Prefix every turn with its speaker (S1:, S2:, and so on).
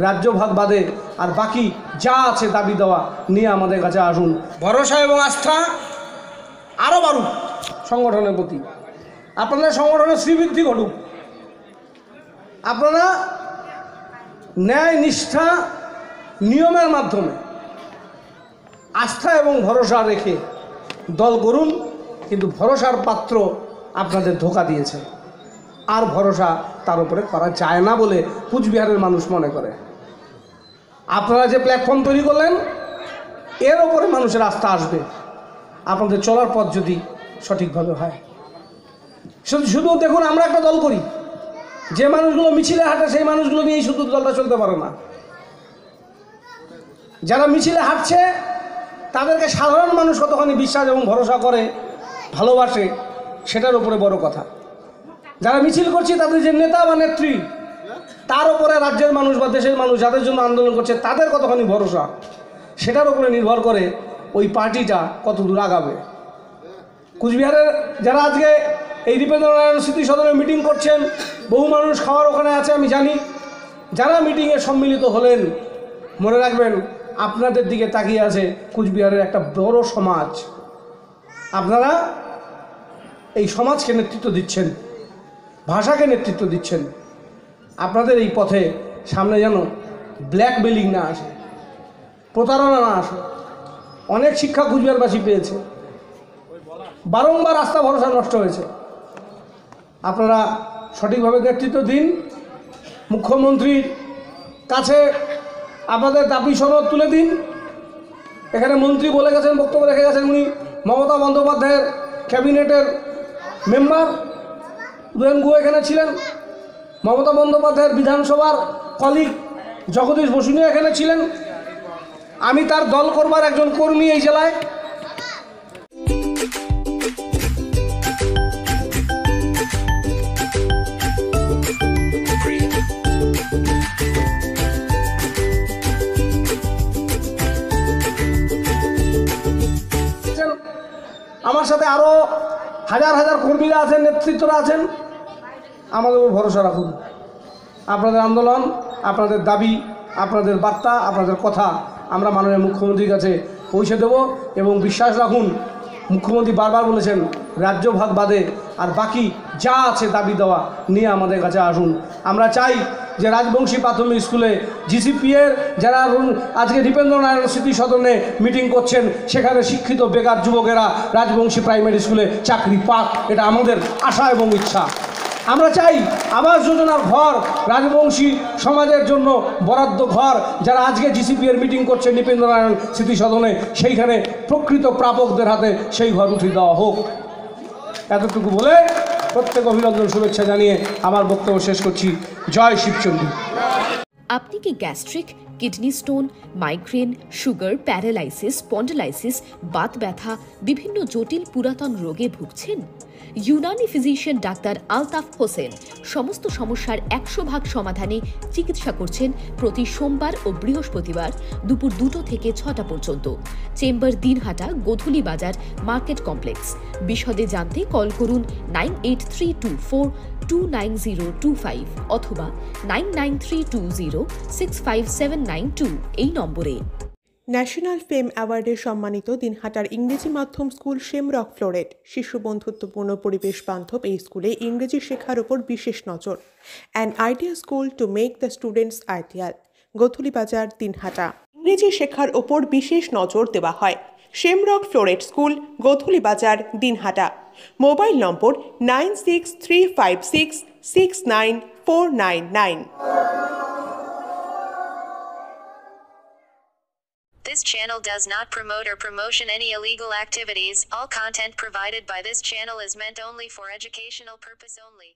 S1: রাজ্য ভাগ বাদে আর বাকি যা আছে দাবি দেওয়া নিয়ে আমাদের কাছে আসুন। ভরসা এবং আস্থা আরও বাড়ুক সংগঠনের প্রতি, আপনাদের সংগঠনের শ্রীবৃদ্ধি ঘটুক, আপনারা ন্যায় নিষ্ঠা নিয়মের মাধ্যমে আস্থা এবং ভরসা রেখে দল করুন। কিন্তু ভরসার পাত্র আপনাদের ধোঁকা দিয়েছে, আর ভরসা তার উপরে করা যায় না বলে কুচবিহারের মানুষ মনে করে। আপনারা যে প্ল্যাটফর্ম তৈরি করলেন এর ওপরে মানুষের আস্থা আসবে আপনাদের চলার পথ যদি সঠিকভাবে হয়। শুধু দেখুন, আমরা একটা দল করি, যে মানুষগুলো মিছিলে হাঁটে সেই মানুষগুলো নিয়েই শুধু দলটা চলতে পারে না। যারা মিছিলে হাঁটছে তাদেরকে সাধারণ মানুষ কতখানি বিশ্বাস এবং ভরসা করে ভালোবাসে সেটার উপরে বড় কথা। যারা মিছিল করছে তাদের যে নেতা বা নেত্রী তার উপরে রাজ্যের মানুষ বা দেশের মানুষ যাদের জন্য আন্দোলন করছে তাদের কতখানি ভরসা সেটার উপরে নির্ভর করে ওই পার্টিটা কত দূর আগাবে। কুচবিহারের যারা আজকে এই দীপেন্দ্রনারায়ণ স্মৃতি সদনে মিটিং করছেন, বহু মানুষ খাওয়ার ওখানে আছে আমি জানি, যারা মিটিংয়ে সম্মিলিত হলেন মনে রাখবেন আপনাদের দিকে তাকিয়ে আছে কুচবিহারের একটা বড় সমাজ। আপনারা এই সমাজকে নেতৃত্ব দিচ্ছেন, ভাষাকে নেতৃত্ব দিচ্ছেন। আপনাদের এই পথে সামনে যেন ব্ল্যাকমেলিং না আসে, প্রতারণা না আসে। অনেক শিক্ষা কুচবিহারবাসী পেয়েছে, বারংবার আস্থা ভরসা নষ্ট হয়েছে। আপনারা সঠিকভাবে নেতৃত্ব দিন। মুখ্যমন্ত্রীর কাছে আপনাদের দাবি সনদ তুলে দিন। এখানে মন্ত্রী বলে গেছেন, বক্তব্য রেখে গেছেন, উনি মমতা বন্দ্যোপাধ্যায়ের ক্যাবিনেটের মেম্বার। উদয়ন গুহ এখানে ছিলেন, মমতা বন্দ্যোপাধ্যায়ের বিধানসভার কলিগ জগদীশ বসুনিয়া এখানে ছিলেন। আমি তার দল করবার একজন কর্মী এই জেলায়। আমার সাথে আরও হাজার হাজার কর্মীরা আছেন, নেতৃত্বরা আছেন। আমাদের উপর ভরসা রাখুন। আপনাদের আন্দোলন, আপনাদের দাবি, আপনাদের বার্তা, আপনাদের কথা আমরা মাননীয় মুখ্যমন্ত্রীর কাছে পৌঁছে দেব। এবং বিশ্বাস রাখুন, মুখ্যমন্ত্রী বারবার বলেছেন রাজ্য ভাগ বাদে আর বাকি যা আছে দাবি দেওয়া নিয়ে আমাদের কাছে আসুন। আমরা চাই যে রাজবংশী প্রাথমিক স্কুলে জিসিপিএর যারা আজকে দীপেন্দ্রনারায়ণ স্মৃতি সদনে মিটিং করছেন সেখানে শিক্ষিত বেকার যুবকেরা রাজবংশী প্রাইমারি স্কুলে চাকরি পাক, এটা আমাদের আশা এবং ইচ্ছা। আমরা চাই আবাস যোজনার ঘর, রাজবংশী সমাজের জন্য বরাদ্দ ঘর যারা আজকে জিসিপিএর মিটিং করছে দীপেন্দ্রনারায়ণ স্মৃতি সদনে, সেইখানে প্রকৃত প্রাপকদের হাতে সেই ঘর উঠিয়ে দেওয়া হোক। এতটুকু বলে প্রত্যেক অভিনন্দন শুভেচ্ছা জানিয়ে আমার বক্তব্য শেষ করছি। জয় শিবচন্ডী।
S2: আপনি কি gastric, kidney stone, migraine, sugar, paralysis, spondylosis, Baat ব্যথা, বিভিন্ন জটিল পুরাতন রোগে ভুগছেন? ইউনানি ফিজিশিয়ান ডাক্তার আলতাফ হোসেন সমস্ত সমস্যার 100% সমাধানে চিকিৎসা করছেন প্রতি সোমবার ও বৃহস্পতিবার দুপুর 2টো থেকে 6টা পর্যন্ত। চেম্বার দিনহাটা, গোধূলি বাজার, মার্কেট কমপ্লেক্স। বিশদে জানতে কল করুন 9832429025 অথবা 9932065792 এই নম্বরে।
S3: ন্যাশনাল ফেম অ্যাওয়ার্ডে সম্মানিত দিনহাটার ইংরেজি মাধ্যম স্কুল শেমরক ফ্লোরেট শিশু বন্ধুত্বপূর্ণ পরিবেশ বান্ধব এই স্কুলে ইংরেজি শেখার ওপর বিশেষ নজর। An idea school to make the students ideal. Godhuli Bazar, Dinhata. ইংরেজি শেখার ওপর বিশেষ নজর দেওয়া হয়। Shamrock floret school, Godhuli Bazar, Dinhata. Mobile number 9635669499।
S4: This channel does not promote or promotion any illegal activities. All content provided by this channel is meant only for educational purpose only.